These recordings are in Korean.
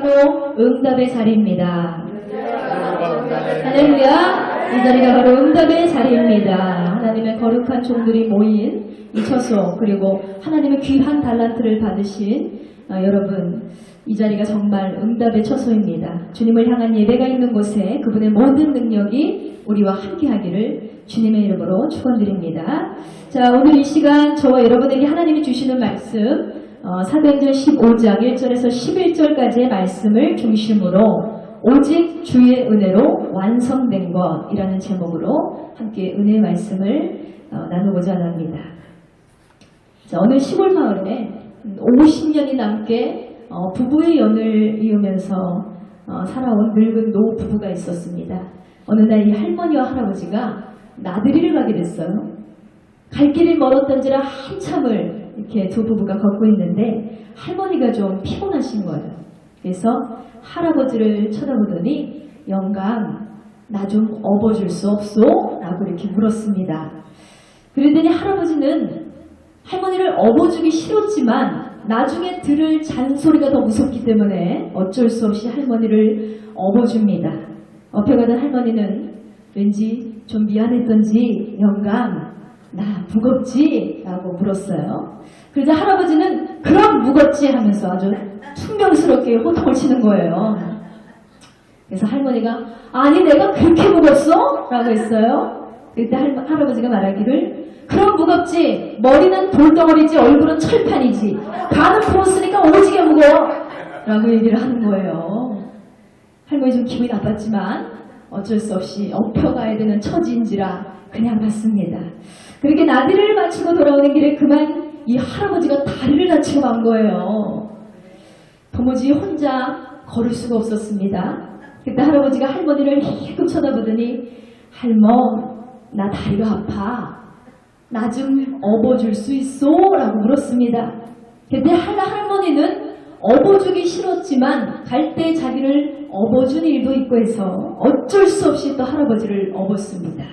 바로 응답의 자리입니다. 할렐루야. 이 자리가 바로 응답의 자리입니다. 하나님의 거룩한 종들이 모인 이 처소, 그리고 하나님의 귀한 달란트를 받으신 여러분, 이 자리가 정말 응답의 처소입니다. 주님을 향한 예배가 있는 곳에 그분의 모든 능력이 우리와 함께하기를 주님의 이름으로 축원드립니다. 자, 오늘 이 시간 저와 여러분에게 하나님이 주시는 말씀, 사도행전 15장 1절에서 11절까지의 말씀을 중심으로 오직 주의 은혜로 완성된 것이라는 제목으로 함께 은혜의 말씀을 나누고자 합니다. 자, 어느 시골 마을에 50년이 넘게 부부의 연을 이으면서 살아온 늙은 노 부부가 있었습니다. 어느 날 이 할머니와 할아버지가 나들이를 가게 됐어요. 갈 길이 멀었던지라 한참을 이렇게 두 부부가 걷고 있는데 할머니가 좀 피곤하신 거예요. 그래서 할아버지를 쳐다보더니 영감, 나 좀 업어줄 수 없소? 라고 이렇게 물었습니다. 그랬더니 할아버지는 할머니를 업어주기 싫었지만 나중에 들을 잔소리가 더 무섭기 때문에 어쩔 수 없이 할머니를 업어줍니다. 업혀가던 할머니는 왠지 좀 미안했던지 영감, 나 무겁지? 라고 물었어요. 그러자 할아버지는 그럼 무겁지? 하면서 아주 퉁명스럽게 호통을 치는 거예요. 그래서 할머니가 아니 내가 그렇게 무겁소? 라고 했어요. 그때 할아버지가 말하기를 그럼 무겁지. 머리는 돌덩어리지 얼굴은 철판이지. 간은 부었으니까 오지게 무거워. 라고 얘기를 하는 거예요. 할머니 좀 기분이 나빴지만 어쩔 수 없이 업혀가야 되는 처지인지라 그냥 갔습니다. 그렇게 나들이를 마치고 돌아오는 길에 그만 이 할아버지가 다리를 다치고 만 거예요. 도무지 혼자 걸을 수가 없었습니다. 그때 할아버지가 할머니를 힐끔 쳐다보더니 할머, 나 다리가 아파. 나 좀 업어줄 수 있어? 라고 물었습니다. 그때 할머니는 업어주기 싫었지만 갈 때 자기를 업어준 일도 있고 해서 어쩔 수 없이 또 할아버지를 업었습니다.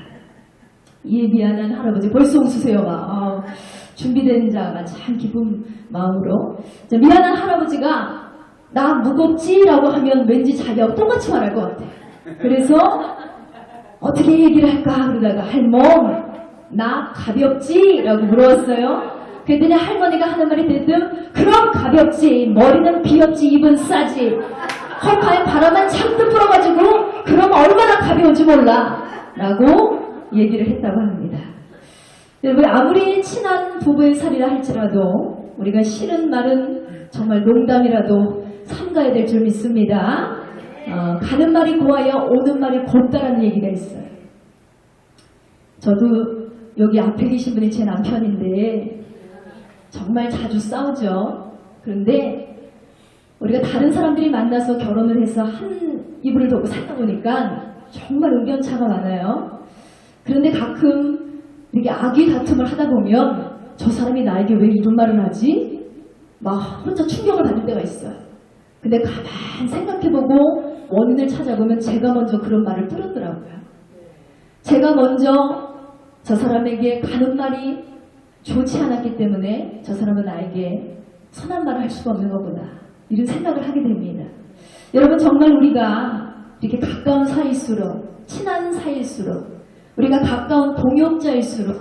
이에 미안한 할아버지 벌써 웃으세요. 준비된 자가 참 기쁜 마음으로. 자, 미안한 할아버지가 나 무겁지? 라고 하면 왠지 자기하고 똑같이 말할 것 같아요. 그래서 어떻게 얘기를 할까 그러다가 할멈, 나 가볍지? 라고 물어봤어요. 그랬더니 할머니가 하는 말이 대뜸 그럼 가볍지. 머리는 비었지. 입은 싸지. 헐카에 바람만 잔뜩 불어가지고 그럼 얼마나 가벼운지 몰라. 라고 얘기를 했다고 합니다. 여러분, 아무리 친한 부부의 살이라 할지라도 우리가 싫은 말은 정말 농담이라도 삼가야 될 줄 믿습니다. 가는 말이 고와야 오는 말이 곱다라는 얘기가 있어요. 저도 여기 앞에 계신 분이 제 남편인데 정말 자주 싸우죠. 그런데 우리가 다른 사람들이 만나서 결혼을 해서 한 이불을 덮고 살다 보니까 정말 의견차가 많아요. 그런데 가끔 이렇게 악의 다툼을 하다 보면 저 사람이 나에게 왜 이런 말을 하지? 막 혼자 충격을 받을 때가 있어요. 근데 가만 생각해보고 원인을 찾아보면 제가 먼저 그런 말을 뿌렸더라고요. 제가 먼저 저 사람에게 가는 말이 좋지 않았기 때문에 저 사람은 나에게 선한 말을 할 수가 없는 거구나. 이런 생각을 하게 됩니다. 여러분, 정말 우리가 이렇게 가까운 사이일수록, 친한 사이일수록, 우리가 가까운 동역자일수록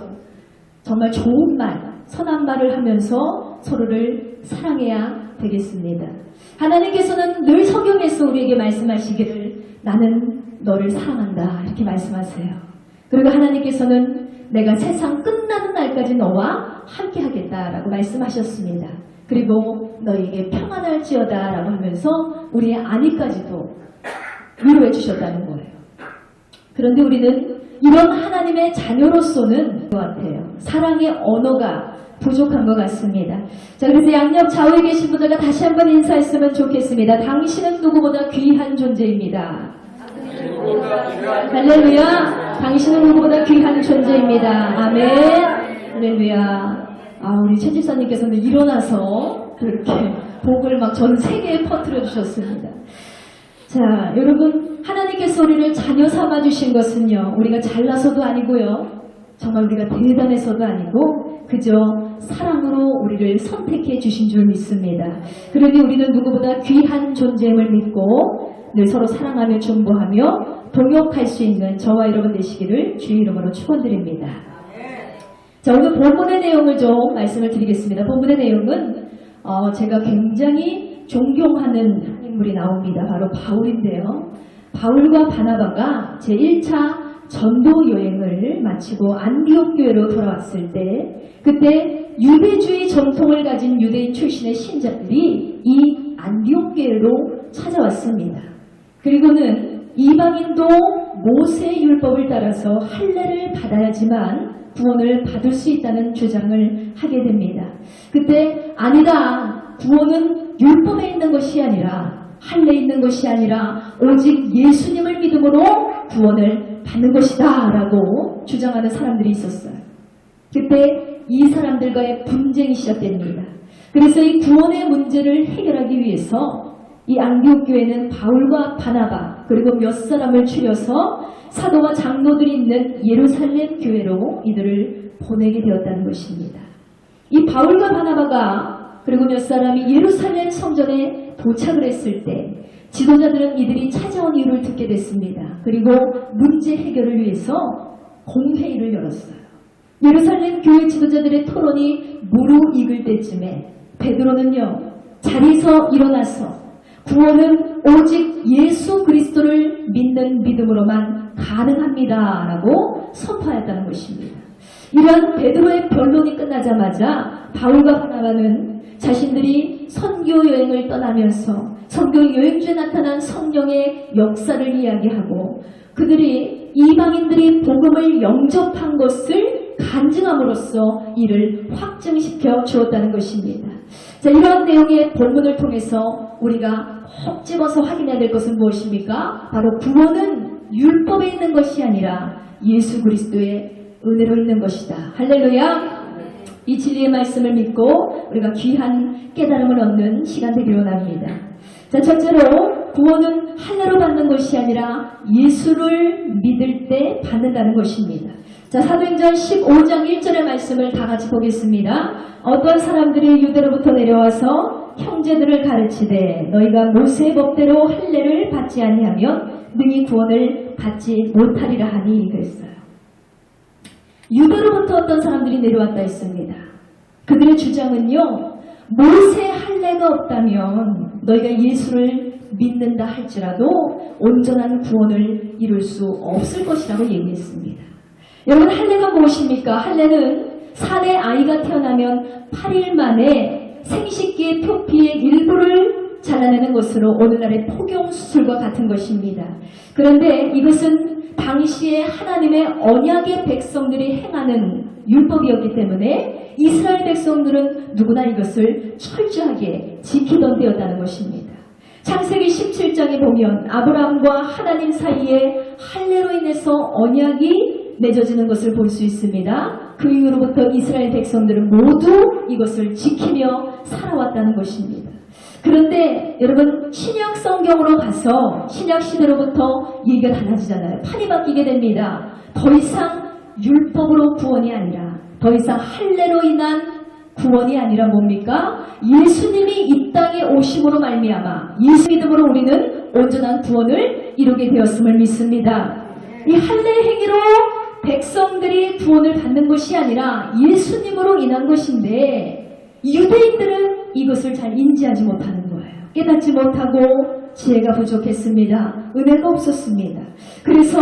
정말 좋은 말, 선한 말을 하면서 서로를 사랑해야 되겠습니다. 하나님께서는 늘 성경에서 우리에게 말씀하시기를 나는 너를 사랑한다 이렇게 말씀하세요. 그리고 하나님께서는 내가 세상 끝나는 날까지 너와 함께 하겠다라고 말씀하셨습니다. 그리고 너에게 평안할지어다 라고 하면서 우리의 안위까지도 위로해 주셨다는 거예요. 그런데 우리는 이런 하나님의 자녀로서는 것 같아요. 사랑의 언어가 부족한 것 같습니다. 자, 그래서 양옆 좌우에 계신 분들과 다시 한번 인사했으면 좋겠습니다. 당신은 누구보다 귀한 존재입니다. 할렐루야. 당신은 누구보다 귀한 존재입니다. 아멘. 할렐루야. 우리 최 집사님께서는 일어나서 그렇게 복을 막 전 세계에 퍼뜨려 주셨습니다. 자, 여러분, 하나님께서 우리를 자녀 삼아주신 것은요, 우리가 잘나서도 아니고요, 정말 우리가 대단해서도 아니고 그저 사랑으로 우리를 선택해 주신 줄 믿습니다. 그러니 우리는 누구보다 귀한 존재임을 믿고 늘 서로 사랑하며 존보하며 동역할 수 있는 저와 여러분 되시기를 주의 이름으로 축원드립니다. 자, 오늘 본문의 내용을 좀 말씀을 드리겠습니다. 본문의 내용은 제가 굉장히 존경하는 인물이 나옵니다. 바로 바울인데요. 바울과 바나바가 제1차 전도 여행을 마치고 안디옥 교회로 돌아왔을 때 그때 유대주의 전통을 가진 유대인 출신의 신자들이 이 안디옥 교회로 찾아왔습니다. 그리고는 이방인도 모세의 율법을 따라서 할례를 받아야지만 구원을 받을 수 있다는 주장을 하게 됩니다. 그때 아니다. 구원은 율법에 있는 것이 아니라 할례에 있는 것이 아니라 오직 예수님을 믿음으로 구원을 받는 것이다 라고 주장하는 사람들이 있었어요. 그때 이 사람들과의 분쟁이 시작됩니다. 그래서 이 구원의 문제를 해결하기 위해서 이 안디옥 교회는 바울과 바나바 그리고 몇 사람을 추려서 사도와 장로들이 있는 예루살렘 교회로 이들을 보내게 되었다는 것입니다. 이 바울과 바나바가 그리고 몇 사람이 예루살렘 성전에 도착을 했을 때 지도자들은 이들이 찾아온 이유를 듣게 됐습니다. 그리고 문제 해결을 위해서 공회의를 열었어요. 예루살렘 교회 지도자들의 토론이 무르익을 때쯤에 베드로는요, 자리에서 일어나서 구원은 오직 예수 그리스도를 믿는 믿음으로만 가능합니다 라고 선포하였다는 것입니다. 이러한 베드로의 변론이 끝나자마자 바울과 바나바는 자신들이 선교 여행을 떠나면서 선교 여행 중에 나타난 성령의 역사를 이야기하고 그들이 이방인들이 복음을 영접한 것을 간증함으로써 이를 확증시켜 주었다는 것입니다. 자, 이러한 내용의 본문을 통해서 우리가 꼭 집어서 확인해야 될 것은 무엇입니까? 바로 구원은 율법에 있는 것이 아니라 예수 그리스도의 은혜로 있는 것이다. 할렐루야! 이 진리의 말씀을 믿고 우리가 귀한 깨달음을 얻는 시간 되기를 원합니다. 자, 첫째로 구원은 할례로 받는 것이 아니라 예수를 믿을 때 받는다는 것입니다. 자, 사도행전 15장 1절의 말씀을 다 같이 보겠습니다. 어떤 사람들이 유대로부터 내려와서 형제들을 가르치되 너희가 모세의 법대로 할례를 받지 아니하면 능히 구원을 받지 못하리라 하니 그랬어요. 유대로부터 어떤 사람들이 내려왔다 했습니다. 그들의 주장은요, 모세 할례가 없다면 너희가 예수를 믿는다 할지라도 온전한 구원을 이룰 수 없을 것이라고 얘기했습니다. 여러분, 할례가 무엇입니까? 할례는 산에 아이가 태어나면 8일 만에 생식기의 표피의 일부를 잘라내는 것으로 오늘날의 포경수술과 같은 것입니다. 그런데 이것은 당시에 하나님의 언약의 백성들이 행하는 율법이었기 때문에 이스라엘 백성들은 누구나 이것을 철저하게 지키던 때였다는 것입니다. 창세기 17장에 보면 아브라함과 하나님 사이에 할례로 인해서 언약이 맺어지는 것을 볼 수 있습니다. 그 이후로부터 이스라엘 백성들은 모두 이것을 지키며 살아왔다는 것입니다. 그런데 여러분, 신약 성경으로 가서 신약 시대로부터 얘기가 달라지잖아요. 판이 바뀌게 됩니다. 더 이상 율법으로 구원이 아니라 더 이상 할례로 인한 구원이 아니라 뭡니까? 예수님이 이 땅에 오심으로 말미암아 예수 믿음으로 우리는 온전한 구원을 이루게 되었음을 믿습니다. 이 할례 행위로 백성들이 구원을 받는 것이 아니라 예수님으로 인한 것인데 유대인들은 이것을 잘 인지하지 못하는 거예요. 깨닫지 못하고 지혜가 부족했습니다. 은혜가 없었습니다. 그래서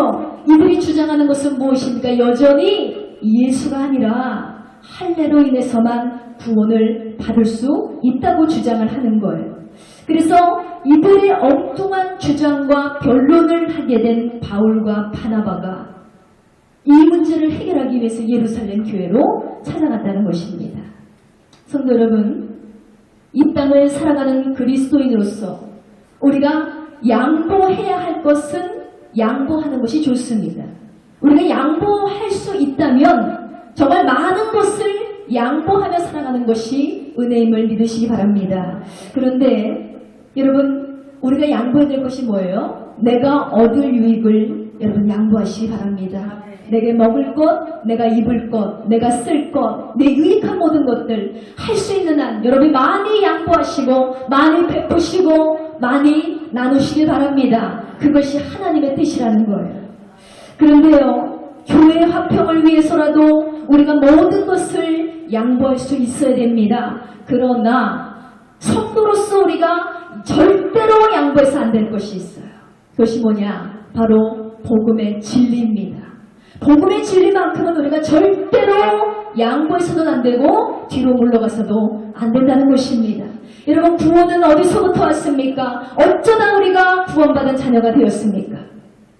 이들이 주장하는 것은 무엇입니까? 여전히 예수가 아니라 할례로 인해서만 구원을 받을 수 있다고 주장을 하는 거예요. 그래서 이들의 엉뚱한 주장과 변론을 하게 된 바울과 바나바가 이 문제를 해결하기 위해서 예루살렘 교회로 찾아갔다는 것입니다. 성도 여러분, 이 땅을 살아가는 그리스도인으로서 우리가 양보해야 할 것은 양보하는 것이 좋습니다. 우리가 양보할 수 있다면 정말 많은 것을 양보하며 살아가는 것이 은혜임을 믿으시기 바랍니다. 그런데 여러분, 우리가 양보해야 될 것이 뭐예요? 내가 얻을 유익을 여러분 양보하시기 바랍니다. 내게 먹을 것, 내가 입을 것, 내가 쓸 것, 내 유익한 모든 것들 할 수 있는 한 여러분이 많이 양보하시고 많이 베푸시고 많이 나누시길 바랍니다. 그것이 하나님의 뜻이라는 거예요. 그런데요, 교회의 화평을 위해서라도 우리가 모든 것을 양보할 수 있어야 됩니다. 그러나 성도로서 우리가 절대로 양보해서 안 될 것이 있어요. 그것이 뭐냐? 바로 복음의 진리입니다. 복음의 진리만큼은 우리가 절대로 양보해서도 안 되고 뒤로 물러가서도 안 된다는 것입니다. 여러분, 구원은 어디서부터 왔습니까? 어쩌다 우리가 구원받은 자녀가 되었습니까?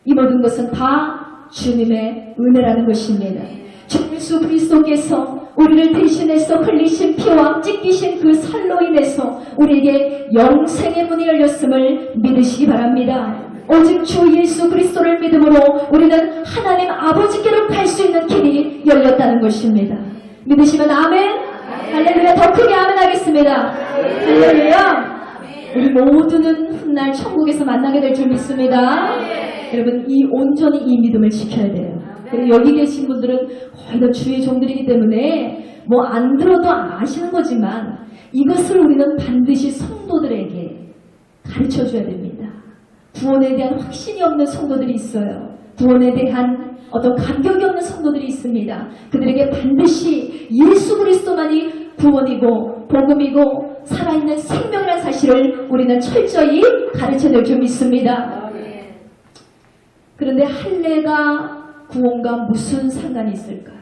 이 모든 것은 다 주님의 은혜라는 것입니다. 주 예수 그리스도께서 우리를 대신해서 흘리신 피와 찢기신 그 살로 인해서 우리에게 영생의 문이 열렸음을 믿으시기 바랍니다. 오직 주 예수 그리스도를 믿음으로 우리는 하나님 아버지께로 갈 수 있는 길이 열렸다는 것입니다. 믿으시면 아멘. 할렐루야. 더 크게 아멘 하겠습니다. 할렐루야. 우리 모두는 훗날 천국에서 만나게 될 줄 믿습니다. 여러분, 온전히 이 믿음을 지켜야 돼요. 그리고 여기 계신 분들은 거의 다 주의 종들이기 때문에 뭐 안 들어도 아시는 거지만 이것을 우리는 반드시 성도들에게 가르쳐 줘야 됩니다. 구원에 대한 확신이 없는 성도들이 있어요. 구원에 대한 어떤 감격이 없는 성도들이 있습니다. 그들에게 반드시 예수 그리스도만이 구원이고 복음이고 살아있는 생명이라는 사실을 우리는 철저히 가르쳐낼 줄 믿습니다. 그런데 할례가 구원과 무슨 상관이 있을까요?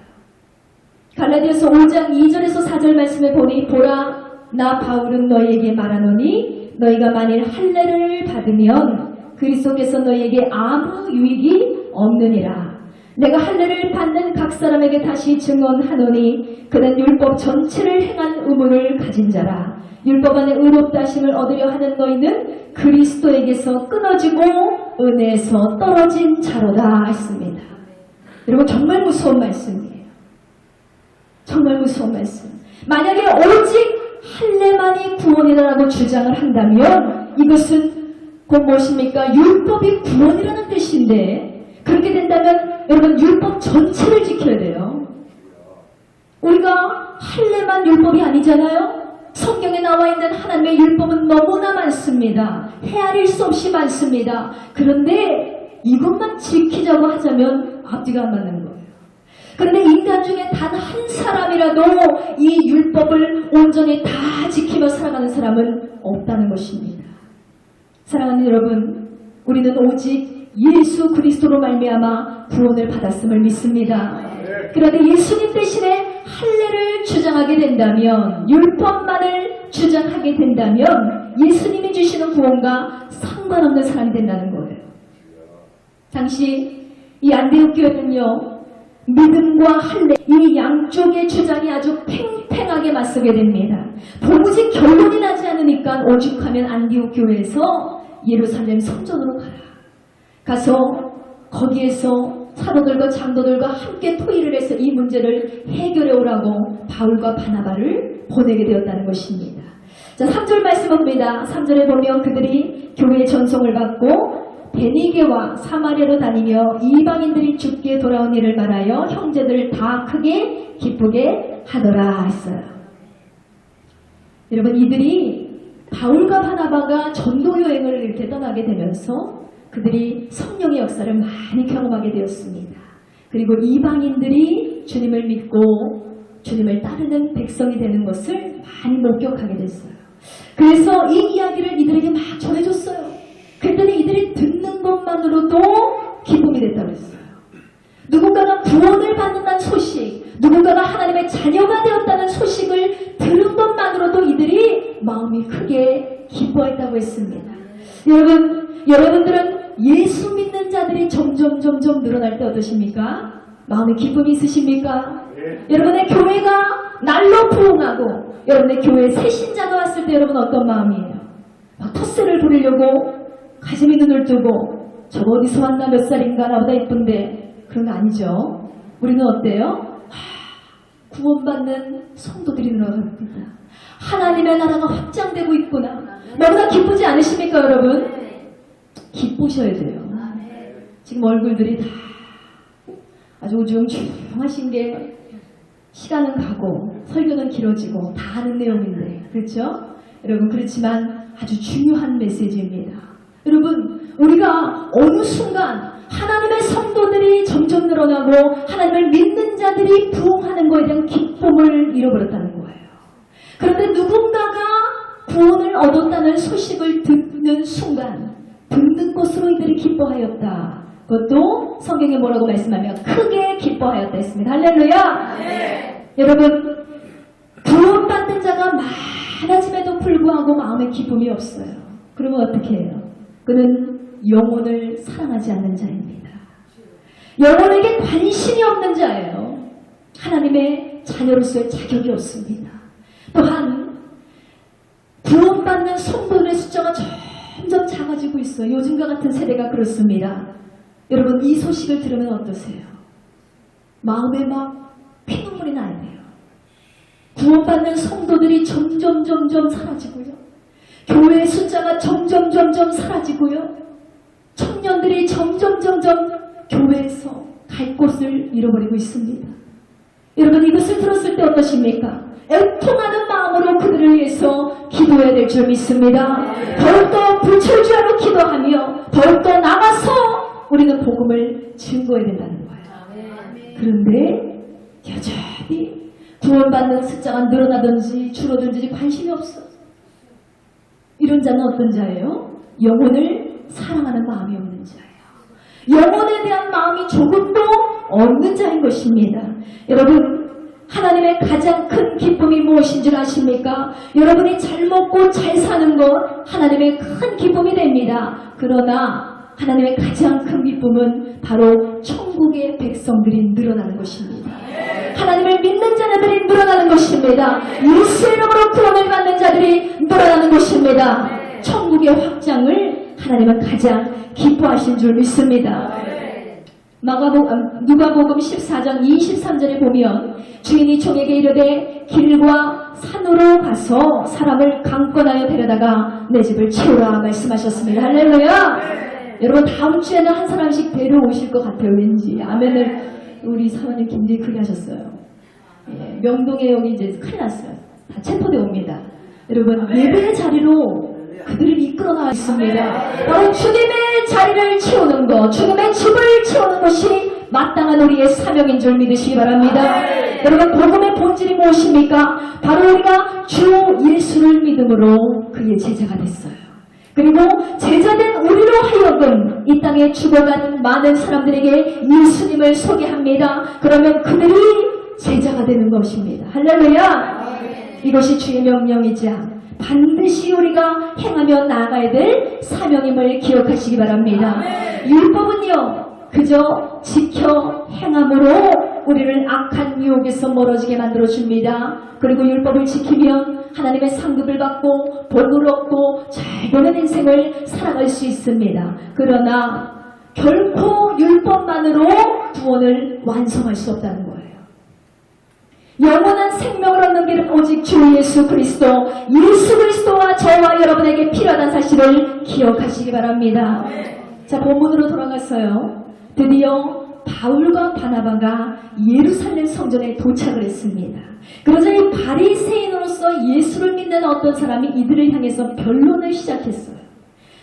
갈라디아서 5장 2절에서 4절 말씀에 보니 보라, 나 바울은 너희에게 말하노니 너희가 만일 할례를 받으면 그리스도께서 너희에게 아무 유익이 없느니라. 내가 할례를 받는 각 사람에게 다시 증언하노니 그는 율법 전체를 행한 의무를 가진 자라. 율법 안에 의롭다 하심을 얻으려 하는 너희는 그리스도에게서 끊어지고 은혜에서 떨어진 자로다 했습니다. 여러분, 정말 무서운 말씀이에요. 정말 무서운 말씀. 만약에 오직 할례만이 구원이라고 주장을 한다면 이것은 곧 무엇입니까? 율법이 구원이라는 뜻인데, 그렇게 된다면 여러분, 율법 전체를 지켜야 돼요. 우리가 할례만 율법이 아니잖아요. 성경에 나와 있는 하나님의 율법은 너무나 많습니다. 헤아릴 수 없이 많습니다. 그런데 이것만 지키자고 하자면 앞뒤가 안 맞는 거예요. 그런데 인간 중에 단 한 사람이라도 이 율법을 온전히 다 지키며 살아가는 사람은 없다는 것입니다. 사랑하는 여러분, 우리는 오직 예수 그리스도로 말미암아 구원을 받았음을 믿습니다. 그런데 예수님 대신에 할례를 주장하게 된다면, 율법만을 주장하게 된다면 예수님이 주시는 구원과 상관없는 사람이 된다는 거예요. 당시 이 안디옥 교회는요, 믿음과 할례, 이 양쪽의 주장이 아주 팽팽하게 맞서게 됩니다. 도무지 결론이 나지 않으니까 오죽하면 안디옥 교회에서 예루살렘 성전으로 가서 거기에서 사도들과 장로들과 함께 토의를 해서 이 문제를 해결해 오라고 바울과 바나바를 보내게 되었다는 것입니다. 자, 3절 말씀 봅니다. 3절에 보면 그들이 교회의 전송을 받고 베니게와 사마리아로 다니며 이방인들이 죽게 돌아온 일을 말하여 형제들을 다 크게 기쁘게 하더라 했어요. 여러분, 이들이 바울과 바나바가 전도 여행을 이렇게 떠나게 되면서 그들이 성령의 역사를 많이 경험하게 되었습니다. 그리고 이방인들이 주님을 믿고 주님을 따르는 백성이 되는 것을 많이 목격하게 됐어요. 그래서 이 이야기를 이들에게 막 전해줬어요. 그랬더니 이들이 듣는 것만으로도 기쁨이 됐다고 했어요. 누군가가 구원을 받는다는 소식, 누군가가 하나님의 자녀가 되었다는 소식을 들은 것만으로도 이들이 마음이 크게 기뻐했다고 했습니다. 여러분들은 예수 믿는 자들이 점점 늘어날 때 어떠십니까? 마음에 기쁨이 있으십니까? 여러분의 교회가 날로 부흥하고 여러분의 교회에 새 신자가 왔을 때 여러분 어떤 마음이에요? 막 텃세를 부리려고 가슴이 눈을 뜨고 저거 어디서 왔나, 몇 살인가, 나보다 이쁜데, 그런 거 아니죠. 우리는 어때요? 구원받는 성도들이 늘어납니다. 하나님의 나라가 확장되고 있구나. 너무나 기쁘지 않으십니까, 여러분? 기쁘셔야 돼요. 지금 얼굴들이 다 아주 우중충하신 게 시간은 가고 설교는 길어지고 다 아는 내용인데, 그렇죠? 여러분, 그렇지만 아주 중요한 메시지입니다. 여러분, 우리가 어느 순간 하나님의 성도들이 점점 늘어나고 하나님을 믿는 자들이 부흥하는 것에 대한 기쁨을 잃어버렸다는 거예요. 그런데 누군가가 구원을 얻었다는 소식을 듣는 순간 듣는 것으로 이들이 기뻐하였다. 그것도 성경에 뭐라고 말씀하면 크게 기뻐하였다 했습니다. 할렐루야! 네. 여러분, 구원받는 자가 많아짐에도 불구하고 마음에 기쁨이 없어요. 그러면 어떻게 해요? 그는 영혼을 사랑하지 않는 자입니다. 영혼에게 관심이 없는 자예요. 하나님의 자녀로서의 자격이 없습니다. 또한 구원받는 성도들의 숫자가 점점 작아지고 있어요. 요즘과 같은 세대가 그렇습니다. 여러분, 이 소식을 들으면 어떠세요? 마음에 막 피눈물이 나야 돼요. 구원받는 성도들이 점점 사라지고요. 교회의 숫자가 점점 사라지고요. 청년들이 점점 교회에서 갈 곳을 잃어버리고 있습니다. 여러분, 이것을 들었을 때 어떠십니까? 애통하는 마음으로 그들을 위해서 기도해야 될 줄 믿습니다. 더욱더 불철주야로 기도하며 더욱더 나가서 우리는 복음을 증거해야 된다는 거예요. 그런데 여전히 구원받는 숫자가 늘어나든지 줄어들든지 관심이 없어. 이런 자는 어떤 자예요? 영혼을 사랑하는 마음이 없는 자예요. 영혼에 대한 마음이 조금도 없는 자인 것입니다. 여러분, 하나님의 가장 큰 기쁨이 무엇인 줄 아십니까? 여러분이 잘 먹고 잘 사는 것 하나님의 큰 기쁨이 됩니다. 그러나 하나님의 가장 큰 기쁨은 바로 천국의 백성들이 늘어나는 것입니다. 하나님을 믿는 자들이 늘어나는 것입니다. 예수의 이름으로 구원을 받는 자들이 늘어나는 것입니다. 천국의 확장을 하나님은 가장 기뻐하신 줄 믿습니다. 누가복음 14장 23절에 보면 주인이 종에게 이르되 길과 산으로 가서 사람을 강권하여 데려다가 내 집을 채우라 말씀하셨습니다. 할렐루야! 여러분, 다음 주에는 한 사람씩 데려오실 것 같아요. 왠지 아멘을 우리 사모님 굉장히 크게 하셨어요. 예, 명동에 여기 이제 큰일 났어요. 다 체포되어 옵니다. 여러분, 예배의 자리로 그들을 이끌어 나왔습니다. 바로 주님의 자리를 채우는 것, 주님의 집을 채우는 것이 마땅한 우리의 사명인 줄 믿으시기 바랍니다. 여러분, 복음의 본질이 무엇입니까? 바로 우리가 주 예수를 믿음으로 그의 제자가 됐어요. 그리고 제자된 우리로 하여금 이 땅에 죽어가는 많은 사람들에게 예수님을 소개합니다. 그러면 그들이 제자가 되는 것입니다. 할렐루야! 이것이 주의 명령이자 반드시 우리가 행하며 나아가야 될 사명임을 기억하시기 바랍니다. 율법은요, 그저 지켜 행함으로 우리를 악한 유혹에서 멀어지게 만들어줍니다. 그리고 율법을 지키면 하나님의 상급을 받고 복을 얻고 잘 되는 인생을 살아갈 수 있습니다. 그러나 결코 율법만으로 구원을 완성할 수 없다는 거예요. 영원한 생명을 얻는 길은 오직 주 예수 그리스도와 저와 여러분에게 필요하다는 사실을 기억하시기 바랍니다. 자, 본문으로 돌아갔어요. 드디어 바울과 바나바가 예루살렘 성전에 도착을 했습니다. 그러자 이 바리새인으로서 예수를 믿는 어떤 사람이 이들을 향해서 변론을 시작했어요.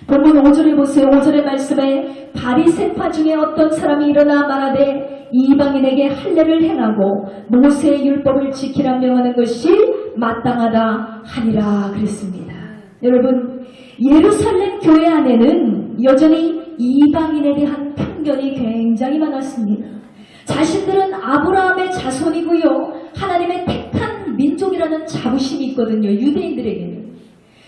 본문 5절에 보세요. 5절의 말씀에 바리새파 중에 어떤 사람이 일어나 말하되 이방인에게 할례를 행하고 모세의 율법을 지키라 명하는 것이 마땅하다 하니라 그랬습니다. 여러분, 예루살렘 교회 안에는 여전히 이방인에 대한 편견이 굉장히 많았습니다. 자신들은 아브라함의 자손이고요, 하나님의 택한 민족이라는 자부심이 있거든요, 유대인들에게는.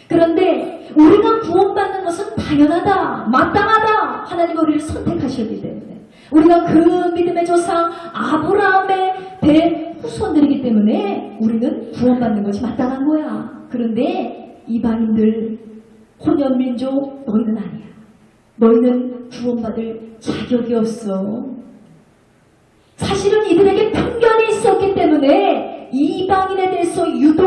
그런데 우리가 구원받는 것은 당연하다, 마땅하다. 하나님은 우리를 선택하셨기 때문에, 우리가 그 믿음의 조상 아브라함의 대후손들이기 때문에 우리는 구원받는 것이 마땅한 거야. 그런데 이방인들, 혼혈민족, 너희는 아니야. 너희는 구원받을 자격이 없어. 사실은 이들에게 편견이 있었기 때문에 이방인에 대해서 유독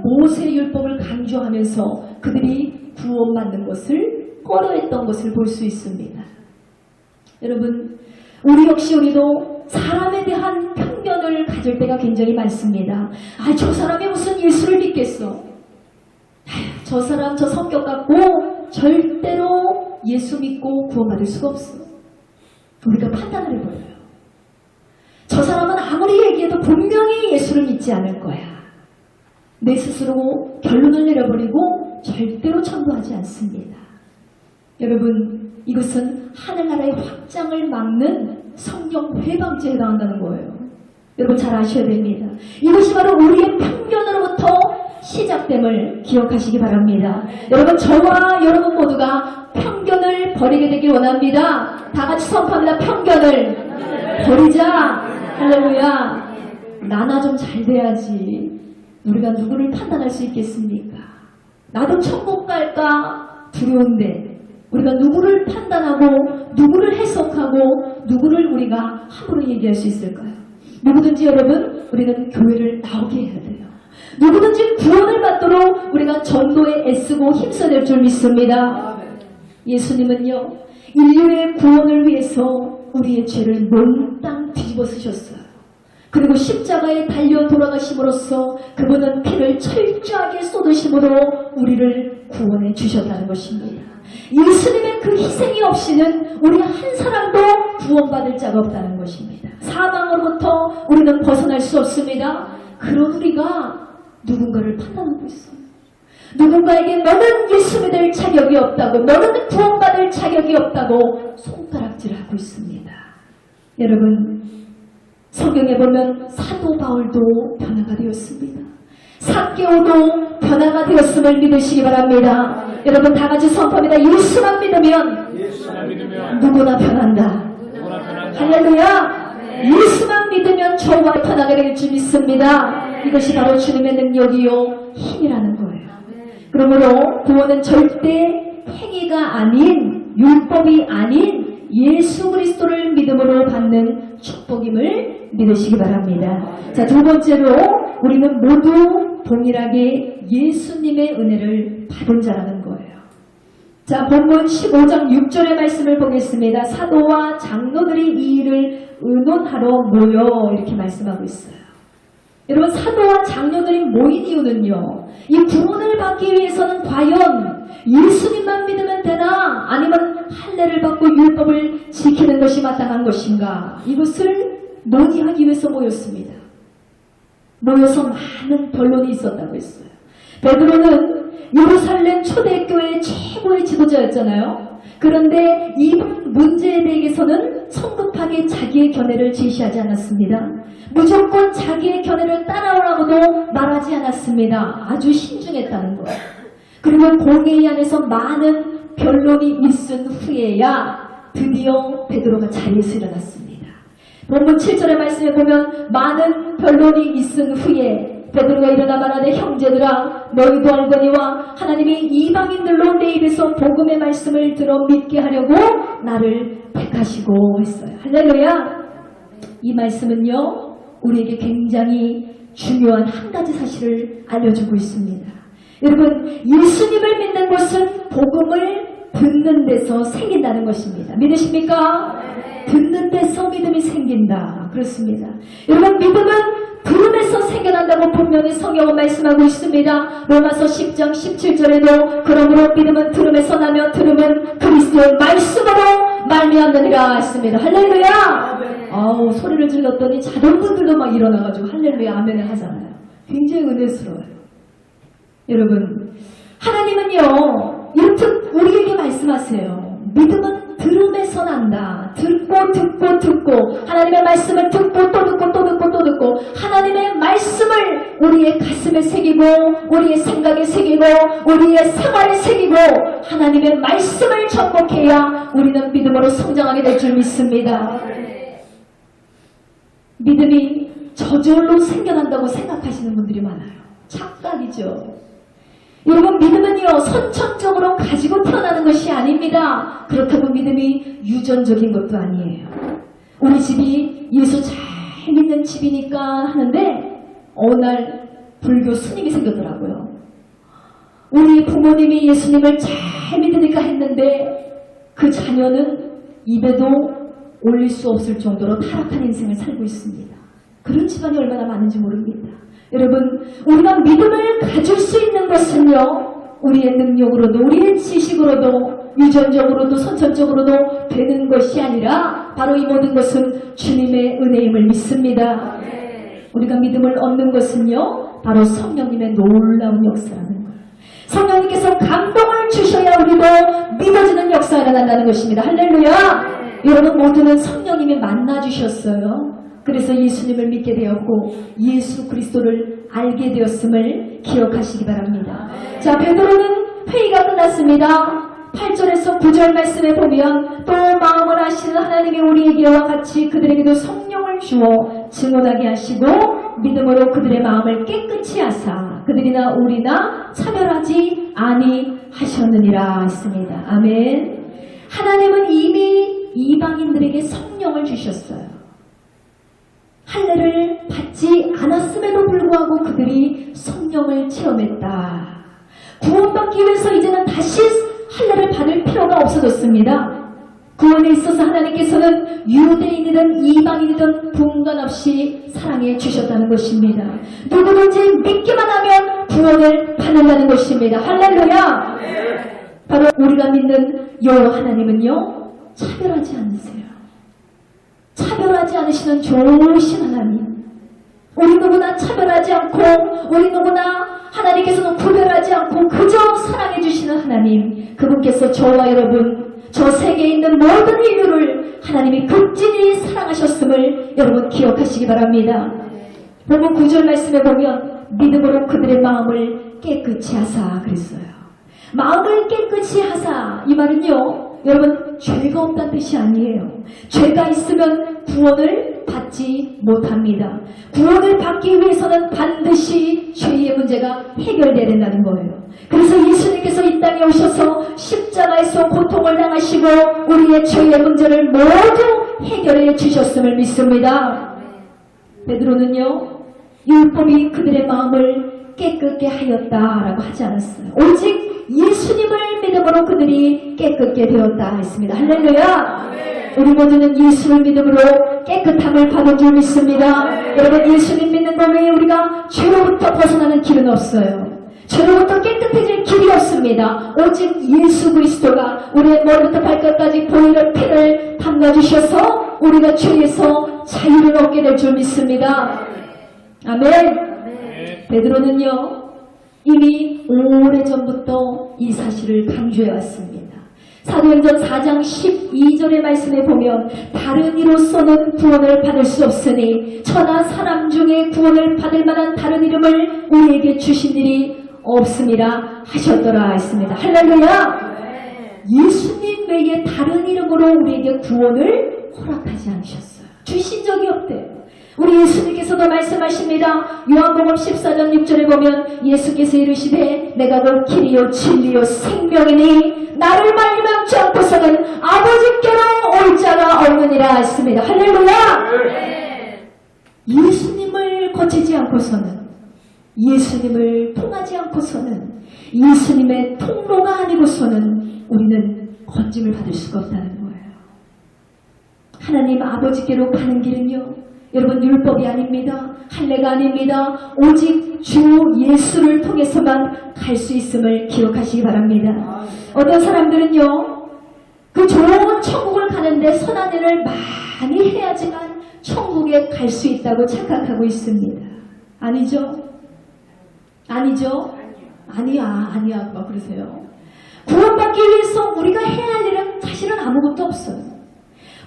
모세의 율법을 강조하면서 그들이 구원받는 것을 꺼려했던 것을 볼 수 있습니다. 여러분, 우리 역시 우리도 사람에 대한 편견을 가질 때가 굉장히 많습니다. 아, 저 사람이 무슨 예수를 믿겠어? 아휴, 저 사람 저 성격 갖고 절대로 예수 믿고 구원받을 수가 없어. 우리가 판단을 해버려요. 저 사람은 아무리 얘기해도 분명히 예수를 믿지 않을 거야. 내 스스로 결론을 내려버리고 절대로 전도하지 않습니다. 여러분, 이것은 하늘나라의 확장을 막는 성령 회방죄에 해당한다는 거예요. 여러분 잘 아셔야 됩니다. 이것이 바로 우리의 편견으로부터 시작됨을 기억하시기 바랍니다. 여러분, 저와 여러분 모두가 편견을 버리게 되길 원합니다. 다 같이 선포합니다. 편견을 버리자. 할렐루야. 나나 좀 잘 돼야지 우리가 누구를 판단할 수 있겠습니까? 나도 천국 갈까 두려운데 우리가 누구를 판단하고 누구를 해석하고 누구를 우리가 함부로 얘기할 수 있을까요? 누구든지 여러분, 우리는 교회를 나오게 해야 돼요. 누구든지 구원을 받도록 우리가 전도에 애쓰고 힘써야 될 줄 믿습니다. 예수님은요, 인류의 구원을 위해서 우리의 죄를 몽땅 뒤집어 쓰셨어요. 그리고 십자가에 달려 돌아가심으로써 그분은 피를 철저하게 쏟으심으로 우리를 구원해 주셨다는 것입니다. 예수님의 그 희생이 없이는 우리 한 사람도 구원받을 자가 없다는 것입니다. 사망으로부터 우리는 벗어날 수 없습니다. 그런 우리가 누군가를 판단하고 있어요. 누군가에게 너는 예수 믿을 자격이 없다고, 너는 구원받을 자격이 없다고 손가락질하고 있습니다. 여러분, 성경에 보면 사도 바울도 변화가 되었습니다. 삭개오도 변화가 되었음을 믿으시기 바랍니다. 여러분 다 같이 선포합니다. 예수만 믿으면 누구나 변한다. 할렐루야. 예수만 믿으면 저와 변하게 될 줄 믿습니다. 이것이 바로 주님의 능력이요 힘이라는 거예요. 그러므로 구원은 절대 행위가 아닌, 율법이 아닌 예수 그리스도를 믿음으로 받는 축복임을 믿으시기 바랍니다. 자, 두 번째로 우리는 모두 동일하게 예수님의 은혜를 받은 자라는 거예요. 자, 본문 15장 6절의 말씀을 보겠습니다. 사도와 장로들이 이 일을 의논하러 모여, 이렇게 말씀하고 있어요. 여러분, 사도와 장로들이 모인 이유는요, 이 구원을 받기 위해서는 과연 예수님만 믿으면 되나, 아니면 할례를 받고 율법을 지키는 것이 마땅한 것인가, 이것을 논의하기 위해서 모였습니다. 모여서 많은 변론이 있었다고 했어요. 베드로는 예루살렘 초대교회의 최고의 지도자였잖아요. 그런데 이 문제에 대해서는 성급하게 자기의 견해를 제시하지 않았습니다. 무조건 자기의 견해를 따라오라고도 말하지 않았습니다. 아주 신중했다는 거예요. 그리고 공회의 안에서 많은 변론이 있은 후에야 드디어 베드로가 자리에서 일어났습니다. 본문 7절의 말씀에 보면 많은 변론이 있은 후에 베드로가 일어나 말하되, 형제들아, 너희도 알거니와 하나님이 이방인들로 내 입에서 복음의 말씀을 들어 믿게 하려고 나를 택하시고 했어요. 할렐루야. 이 말씀은요, 우리에게 굉장히 중요한 한 가지 사실을 알려주고 있습니다. 여러분, 예수님을 믿는 것은 복음을 듣는 데서 생긴다는 것입니다. 믿으십니까? 듣는 데서 믿음이 생긴다. 그렇습니다. 여러분, 믿음은 들음에서 생겨난다고 분명히 성경은 말씀하고 있습니다. 로마서 10장 17절에도 그러므로 믿음은 들음에서 나며 들음은 그리스도의 말씀으로 말미암느니라 했습니다. 할렐루야. 아우, 소리를 질렀더니 자동분들도 막 일어나가지고 할렐루야 아멘을 하잖아요. 굉장히 은혜스러워요. 여러분, 하나님은요, 이렇게 우리에게 말씀하세요. 믿음은 들음에서 난다. 듣고 하나님의 말씀을 듣고 또 듣고 하나님의 말씀을 우리의 가슴에 새기고 우리의 생각에 새기고 우리의 생활에 새기고 하나님의 말씀을 접목해야 우리는 믿음으로 성장하게 될 줄 믿습니다. 믿음이 저절로 생겨난다고 생각하시는 분들이 많아요. 착각이죠. 여러분, 믿음은요, 선천적으로 가지고 태어나는 것이 아닙니다. 그렇다고 믿음이 유전적인 것도 아니에요. 우리 집이 예수 잘 믿는 집이니까 하는데 어느 날 불교 스님이 생겼더라고요. 우리 부모님이 예수님을 잘 믿으니까 했는데 그 자녀는 입에도 올릴 수 없을 정도로 타락한 인생을 살고 있습니다. 그런 집안이 얼마나 많은지 모릅니다. 여러분, 우리가 믿음을 가질 수 있는 것은요, 우리의 능력으로도 우리의 지식으로도 유전적으로도 선천적으로도 되는 것이 아니라 바로 이 모든 것은 주님의 은혜임을 믿습니다. 우리가 믿음을 얻는 것은요, 바로 성령님의 놀라운 역사라는 거예요. 성령님께서 감동을 주셔야 우리도 믿어지는 역사가 일어난다는 것입니다. 할렐루야! 여러분 모두는 성령님이 만나주셨어요. 그래서 예수님을 믿게 되었고 예수 그리스도를 알게 되었음을 기억하시기 바랍니다. 자, 베드로는 회의가 끝났습니다. 8절에서 9절 말씀에 보면 또 마음을 아시는 하나님이 우리에게와 같이 그들에게도 성령을 주어 증언하게 하시고 믿음으로 그들의 마음을 깨끗이 하사 그들이나 우리나 차별하지 아니하셨느니라 했습니다. 아멘. 하나님은 이미 이방인들에게 성령을 주셨어요. 할례를 받지 않았음에도 불구하고 그들이 성령을 체험했다. 구원받기 위해서 이제는 다시 할례를 받을 필요가 없어졌습니다. 구원에 있어서 하나님께서는 유대인이든 이방인이든 분간없이 사랑해 주셨다는 것입니다. 누구든지 믿기만 하면 구원을 받는다는 것입니다. 할렐루야! 바로 우리가 믿는 여호와 하나님은요, 차별하지 않으세요. 차별하지 않으시는 좋으신 하나님. 우리 누구나 차별하지 않고 우리 누구나 하나님께서는 구별하지 않고 그저 사랑해 주시는 하나님. 그분께서 저와 여러분, 저 세계에 있는 모든 인류를 하나님이 극진히 사랑하셨음을 여러분 기억하시기 바랍니다. 본문 9절 말씀에 보면 믿음으로 그들의 마음을 깨끗이 하사 그랬어요. 마음을 깨끗이 하사, 이 말은요, 여러분 죄가 없다는 뜻이 아니에요. 죄가 있으면 구원을 받지 못합니다. 구원을 받기 위해서는 반드시 죄의 문제가 해결돼야 된다는 거예요. 그래서 예수님께서 이 땅에 오셔서 십자가에서 고통을 당하시고 우리의 죄의 문제를 모두 해결해 주셨음을 믿습니다. 베드로는요, 율법이 그들의 마음을 깨끗게 하였다라고 하지 않았어요. 오직 예수님을 믿음으로 그들이 깨끗게 되었다 했습니다. 할렐루야! 우리 모두는 예수를 믿음으로 깨끗함을 받은 줄 믿습니다. 여러분, 예수님 믿는 것 외에 우리가 죄로부터 벗어나는 길은 없어요. 죄로부터 깨끗해질 길이 없습니다. 오직 예수 그리스도가 우리의 머리부터 발끝까지 보혈의 피를 담가주셔서 우리가 죄에서 자유를 얻게 될 줄 믿습니다. 아멘. 베드로는요, 이미 오래전부터 이 사실을 강조해왔습니다. 사도행전 4장 12절의 말씀에 보면 다른 이로서는 구원을 받을 수 없으니 천하 사람 중에 구원을 받을 만한 다른 이름을 우리에게 주신 일이 없음이라 하셨더라 했습니다. 할렐루야! 예수님 외에 다른 이름으로 우리에게 구원을 허락하지 않으셨어요. 주신 적이 없대요. 우리 예수님께서도 말씀하십니다. 요한복음 14장 6절에 보면 예수께서 이르시되 내가 곧 길이요 진리요 생명이니 나를 말리지 않고서는 아버지께로 올 자가 없느니라 했습니다. 할렐루야! 예수님을 거치지 않고서는, 예수님을 통하지 않고서는, 예수님의 통로가 아니고서는 우리는 건짐을 받을 수가 없다는 거예요. 하나님 아버지께로 가는 길은요, 여러분 율법이 아닙니다. 할례가 아닙니다. 오직 주 예수를 통해서만 갈 수 있음을 기억하시기 바랍니다. 어떤 사람들은요, 그 좋은 천국을 가는데 선한 일을 많이 해야지만 천국에 갈 수 있다고 착각하고 있습니다. 아니죠? 아니죠? 아니야 막 그러세요. 구원받기 위해서 우리가 해야 할 일은 사실은 아무것도 없어요.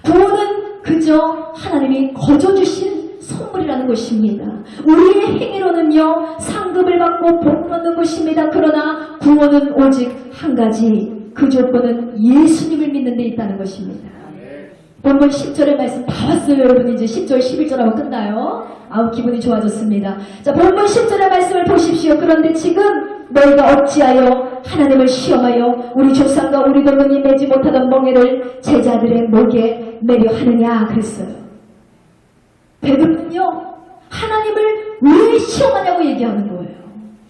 구원은 그저 하나님이 거저주신 선물이라는 것입니다. 우리의 행위로는요, 상급을 받고 복을 얻는 것입니다. 그러나 구원은 오직 한 가지, 그 조건은 예수님을 믿는 데 있다는 것입니다. 본문 10절의 말씀 다 왔어요. 여러분 이제 10절 11절하고 끝나요. 아우 기분이 좋아졌습니다. 자, 본문 10절의 말씀을 보십시오. 그런데 지금 너희가 어찌하여 하나님을 시험하여 우리 조상과 우리 동문이 매지 못하던 멍에를 제자들의 목에 매려 하느냐 그랬어요. 베드로는요, 하나님을 왜 시험하냐고 얘기하는 거예요.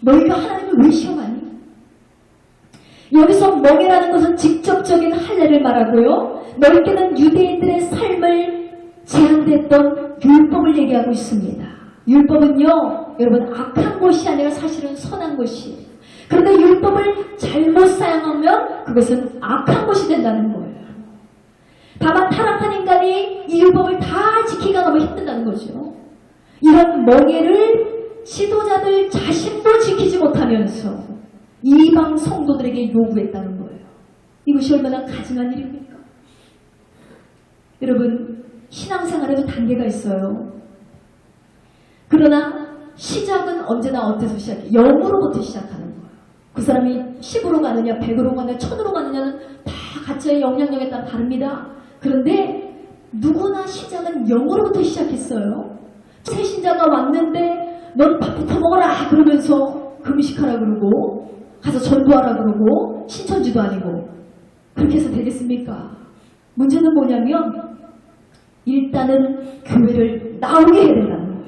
너희가 하나님을 왜 시험하니? 여기서 멍에라는 것은 직접적인 할례를 말하고요, 넓게는 유대인들의 삶을 제한됐던 율법을 얘기하고 있습니다. 율법은요, 여러분 악한 것이 아니라 사실은 선한 것이에요. 그런데 율법을 잘못 사용하면 그것은 악한 것이 된다는 거예요. 다만 타락한 인간이 이 율법을 다 지키기가 너무 힘든다는 거죠. 이런 멍에를 지도자들 자신도 지키지 못하면서 이방 성도들에게 요구했다는 거예요. 이것이 얼마나 가증한 일입니까? 여러분, 신앙생활에도 단계가 있어요. 그러나 시작은 언제나 어디서 시작해요? 0으로부터 시작하는 거예요. 그 사람이 10으로 가느냐 100으로 가느냐 1000으로 가느냐는 다 각자의 영향력에 따라 다릅니다. 그런데 누구나 시작은 0으로부터 시작했어요. 새 신자가 왔는데 넌 밥부터 먹어라 그러면서 금식하라 그러고 가서 전도하라 그러고 신천지도 아니고 그렇게 해서 되겠습니까? 문제는 뭐냐면 일단은 교회를 나오게 해야 된다는 거예요.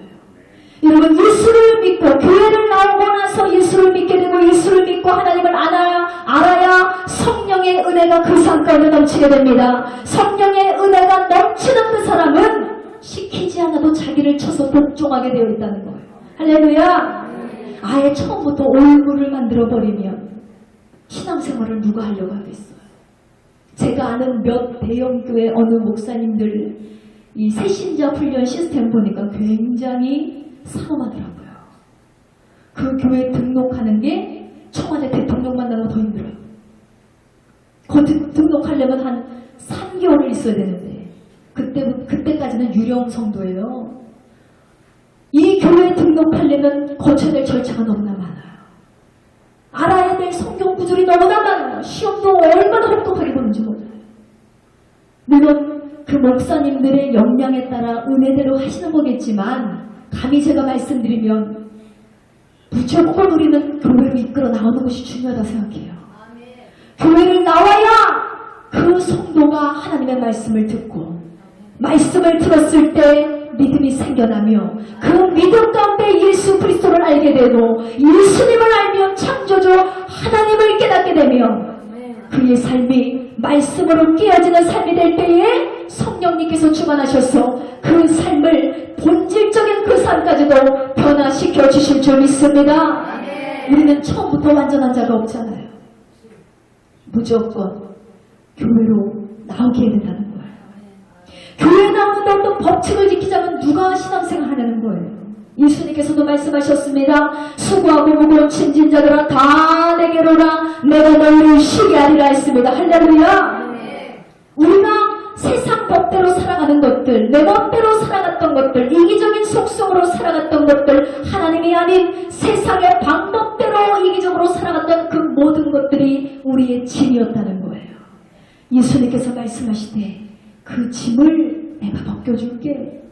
여러분, 예수를 믿고 교회를 나오고 나서 예수를 믿게 되고 예수를 믿고 하나님을 알아야 성령의 은혜가 그 삶 가운데 넘치게 됩니다. 성령의 은혜가 넘치는 그 사람은 시키지 않아도 자기를 쳐서 복종하게 되어 있다는 거예요. 할렐루야. 아예 처음부터 올무를 만들어버리면 신앙생활을 누가 하려고 하겠어요. 제가 아는 몇 대형교회 어느 목사님들 이 새신자 훈련 시스템 보니까 굉장히 상험하더라고요. 그 교회 등록하는 게 청와대 대통령 만나면 더 힘들어요. 등록하려면 한 3개월을 있어야 되는데 그때까지는 유령 성도예요. 이 교회에 등록하려면 거쳐야 될 절차가 너무나 많아요. 알아야 될 성경 구절이 너무나 많아요. 시험도 얼마나 혹독하게 보는지 몰라요. 물론 그 목사님들의 역량에 따라 은혜대로 하시는 거겠지만 감히 제가 말씀드리면 무조건 우리는 교회로 이끌어 나오는 것이 중요하다고 생각해요. 교회를 나와야 그 성도가 하나님의 말씀을 듣고 말씀을 들었을 때 믿음이 생겨나며 그 믿음 가운데 예수 그리스도를 알게 되고 예수님을 알면 창조주 하나님을 깨닫게 되며 그의 삶이 말씀으로 깨어지는 삶이 될 때에 성령님께서 주관하셔서 그 삶을 본질적인 그 삶까지도 변화시켜 주실 줄 믿습니다. 우리는 처음부터 완전한 자가 없잖아요. 무조건 교회로 나오게 해야 된다는 거예요. 교회 나오는데 어떤 법칙을 지키자면 누가 신앙생활 하려는 거예요. 예수님께서도 말씀하셨습니다. 수고하고 무거운 짐진 자들아 다 내게로 오라 내가 너희를 쉬게 하리라 했습니다. 할렐루야. 우리가 세상 법대로 살아가는 것들, 내 멋대로 살아갔던 것들, 이기적인 속성으로 살아갔던 것들, 하나님이 아닌 세상의 방법대로 이기적으로 살아갔던 그 모든 것들이 우리의 짐이었다는 거예요. 예수님께서 말씀하시되 그 짐을 내가 벗겨줄게.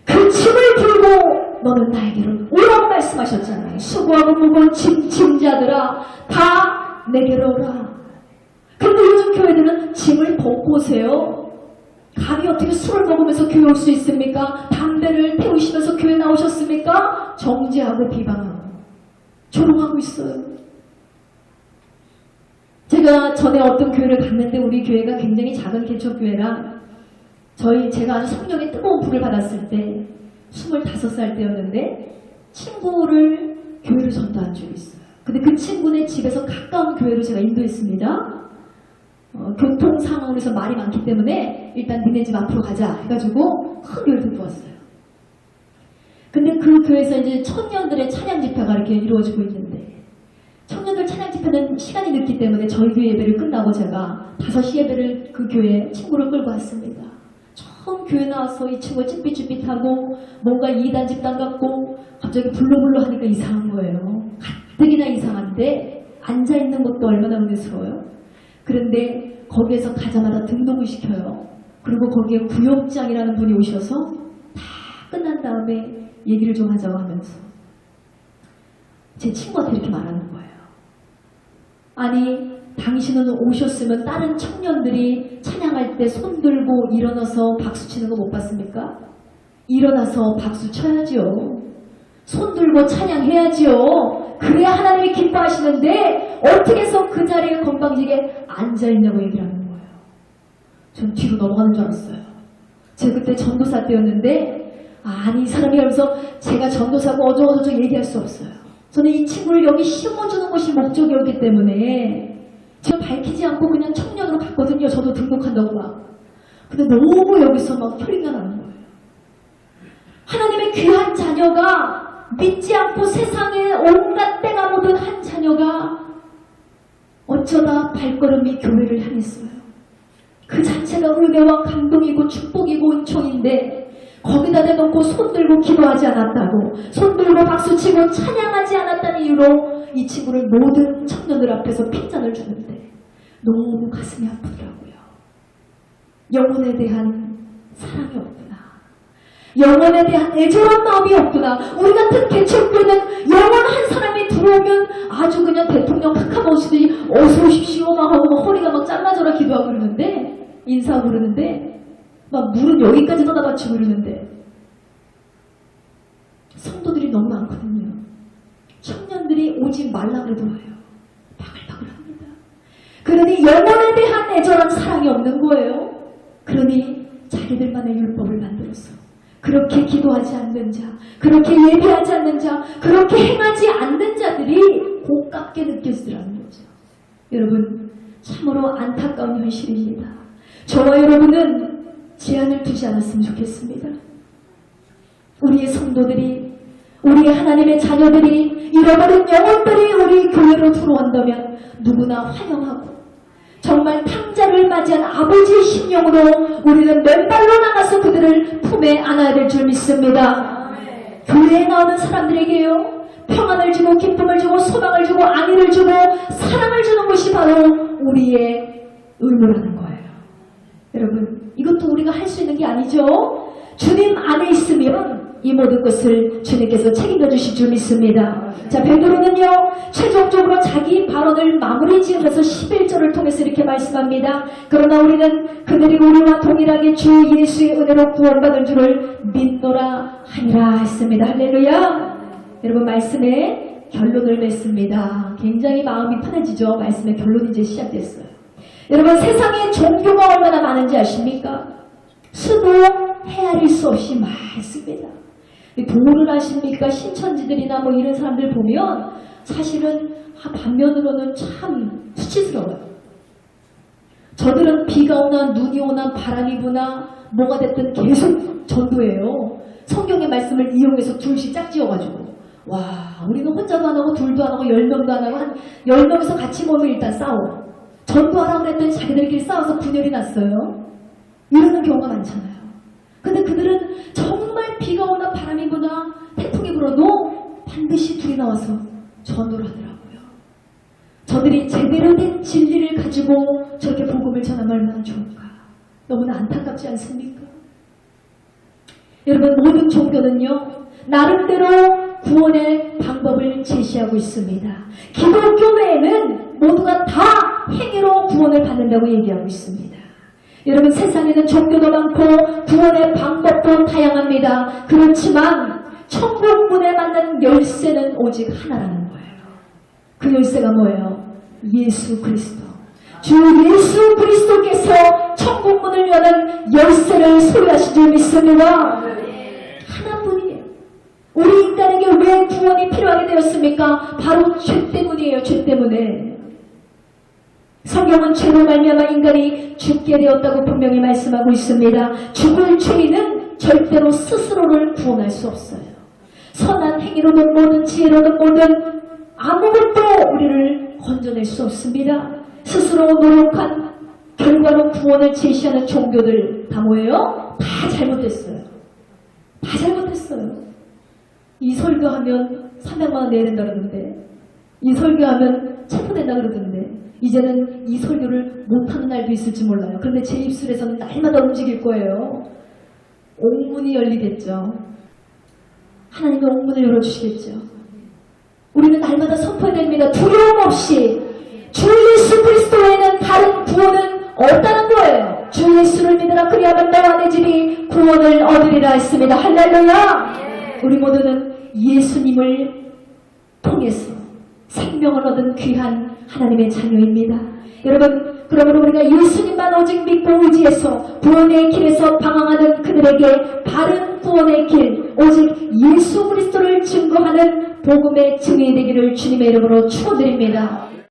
그 짐을 들고 너는 나에게로 오라고 말씀하셨잖아요. 수고하고 무거운 짐자들아 다 내게로 오라. 그런데 요즘 교회들은 짐을 벗고 오세요. 감히 어떻게 술을 먹으면서 교회 올 수 있습니까? 담배를 태우시면서 교회 나오셨습니까? 정죄하고 비방하고 조롱하고 있어요. 제가 전에 어떤 교회를 갔는데 우리 교회가 굉장히 작은 개척교회라 제가 아주 성령의 뜨거운 불을 받았을 때 25살 때였는데 친구를 교회로 전도한 적이 있어요. 근데 그 친구네 집에서 가까운 교회로 제가 인도했습니다. 교통 상황에서 말이 많기 때문에 일단 니네 집 앞으로 가자 해가지고 큰 교회를 들고 왔어요. 근데 그 교회에서 이제 청년들의 찬양 집회가 이렇게 이루어지고 있는데 청년들 찬양 집회는 시간이 늦기 때문에 저희 교회 예배를 끝나고 제가 5시 예배를 그 교회에 친구를 끌고 왔습니다. 처음 교회 나와서 이 친구가 ጭ빛ጭ빛하고 뭔가 2단 집단 같고 갑자기 불러불러 하니까 이상한 거예요. 가뜩이나 이상한데 앉아있는 것도 얼마나 은혜스러워요. 그런데 거기에서 가자마자 등록을 시켜요. 그리고 거기에 구역장이라는 분이 오셔서 다 끝난 다음에 얘기를 좀 하자고 하면서 제 친구한테 이렇게 말하는 거예요. 아니 당신은 오셨으면 다른 청년들이 찬양할 때 손 들고 일어나서 박수 치는 거 못 봤습니까? 일어나서 박수 쳐야지요. 손 들고 찬양해야지요. 그래야 하나님이 기뻐하시는데 어떻게 해서 그 자리에 건방지게 앉아있냐고 얘기를 하는 거예요. 전 뒤로 넘어가는 줄 알았어요. 제가 그때 전도사 때였는데 아니 이 사람이 여기서 제가 전도사고 어쩌고저쩌고 얘기할 수 없어요. 저는 이 친구를 여기 심어주는 것이 목적이었기 때문에 제가 밝히지 않고 그냥 청년으로 갔거든요. 저도 등록한다고 막. 근데 너무 여기서 막 혈기가 나는 거예요. 하나님의 귀한 자녀가 믿지 않고 세상에 온갖 때가 묻은 한 자녀가 어쩌다 발걸음이 교회를 향했어요. 그 자체가 은혜와 감동이고 축복이고 은총인데 거기다 대놓고 손들고 기도하지 않았다고, 손들고 박수치고 찬양하지 않았다는 이유로 이 친구를 모든 청년들 앞에서 핀잔을 주는데 너무 가슴이 아프더라고요. 영혼에 대한 사랑이 없구나. 영혼에 대한 애절한 마음이 없구나. 우리 같은 개척교는 영혼 한 사람이 들어오면 아주 그냥 대통령 카카오시더니 어서 오십시오 막 하고 막 허리가 막 잘라져라 기도하고 그러는데, 인사하고 그러는데 막 물은 여기까지 떠다 바치고 그러는데 성도들이 너무 많거든요. 청년들이 오지 말라 그래도 와요. 바글바글합니다. 그러니 영혼에 대한 애절한 사랑이 없는 거예요. 그러니 자기들만의 율법을 만들어서 그렇게 기도하지 않는 자, 그렇게 예배하지 않는 자, 그렇게 행하지 않는 자들이 고깝게 느껴지더라는 거죠. 여러분, 참으로 안타까운 현실입니다. 저와 여러분은 제한을 두지 않았으면 좋겠습니다. 우리의 성도들이, 우리의 하나님의 자녀들이, 잃어버린 영혼들이 우리 교회로 들어온다면 누구나 환영하고 정말 탕자를 맞이한 아버지의 심령으로 우리는 맨발로 나가서 그들을 품에 안아야 될 줄 믿습니다. 교회에 나오는 사람들에게요, 평안을 주고 기쁨을 주고 소망을 주고 안위를 주고 사랑을 주는 것이 바로 우리의 의무라는 거예요. 여러분, 이것도 우리가 할 수 있는 게 아니죠. 주님 안에 있으면 이 모든 것을 주님께서 책임져 주실 줄 믿습니다. 자, 베드로는요, 최종적으로 자기 발언을 마무리 지으면서 11절을 통해서 이렇게 말씀합니다. 그러나 우리는 그들이 우리와 동일하게 주 예수의 은혜로 구원받은 줄을 믿노라 하니라 했습니다. 할렐루야. 여러분, 말씀의 결론을 맺습니다. 굉장히 마음이 편해지죠. 말씀의 결론이 이제 시작됐어요. 여러분, 세상에 종교가 얼마나 많은지 아십니까? 수도 헤아릴 수 없이 많습니다. 도를 아십니까? 신천지들이나 뭐 이런 사람들 보면 사실은 반면으로는 참 수치스러워요. 저들은 비가 오나 눈이 오나 바람이 부나 뭐가 됐든 계속 전도해요. 성경의 말씀을 이용해서 둘씩 짝지어가지고, 와, 우리는 혼자도 안 하고 둘도 안 하고 10명도 안 하고 한 10명에서 같이 모이면 일단 싸워. 전도하라고 그랬더니 자기들끼리 싸워서 분열이 났어요. 이러는 경우가 많잖아요. 근데 그들은 정말 비가 오나 바람이 부나 태풍이 불어도 반드시 둘이 나와서 전도를 하더라고요. 저들이 제대로 된 진리를 가지고 저렇게 복음을 전하면 얼마나 좋을까. 너무나 안타깝지 않습니까? 여러분, 모든 종교는요, 나름대로 구원의 방법을 제시하고 있습니다. 기독교 외에는 모두가 다 행위로 구원을 받는다고 얘기하고 있습니다. 여러분, 세상에는 종교도 많고 구원의 방법도 다양합니다. 그렇지만 천국 문에 맞는 열쇠는 오직 하나라는 거예요. 그 열쇠가 뭐예요? 예수 그리스도. 주 예수 그리스도께서 천국 문을 여는 열쇠를 소유하신 줄 믿습니다. 하나뿐이에요. 우리 인간에게 왜 구원이 필요하게 되었습니까? 바로 죄 때문이에요. 죄 때문에. 성경은 죄로 말미암아 인간이 죽게 되었다고 분명히 말씀하고 있습니다. 죽을 죄인은 절대로 스스로를 구원할 수 없어요. 선한 행위로든 뭐든 지혜로든 뭐든 아무것도 우리를 건져낼 수 없습니다. 스스로 노력한 결과로 구원을 제시하는 종교들 다 뭐예요? 다 잘못됐어요. 다 잘못했어요. 이 설교하면 300만 원 내야 된다 그러는데, 이 설교하면 체포된다 그러던데, 이제는 이 설교를 못하는 날도 있을지 몰라요. 그런데 제 입술에서는 날마다 움직일 거예요. 옥문이 열리겠죠. 하나님의 옥문을 열어주시겠죠. 우리는 날마다 선포해야 됩니다. 두려움 없이 주 예수 그리스도 외에는 다른 구원은 없다는 거예요. 주 예수를 믿으라 그리하면 너와 내 집이 구원을 얻으리라 했습니다. 할렐루야. 우리 모두는 예수님을 통해서 생명을 얻은 귀한 하나님의 자녀입니다. 여러분, 그러므로 우리가 예수님만 오직 믿고 의지해서 구원의 길에서 방황하는 그들에게 바른 구원의 길, 오직 예수 그리스도를 증거하는 복음의 증인이 되기를 주님의 이름으로 축원드립니다.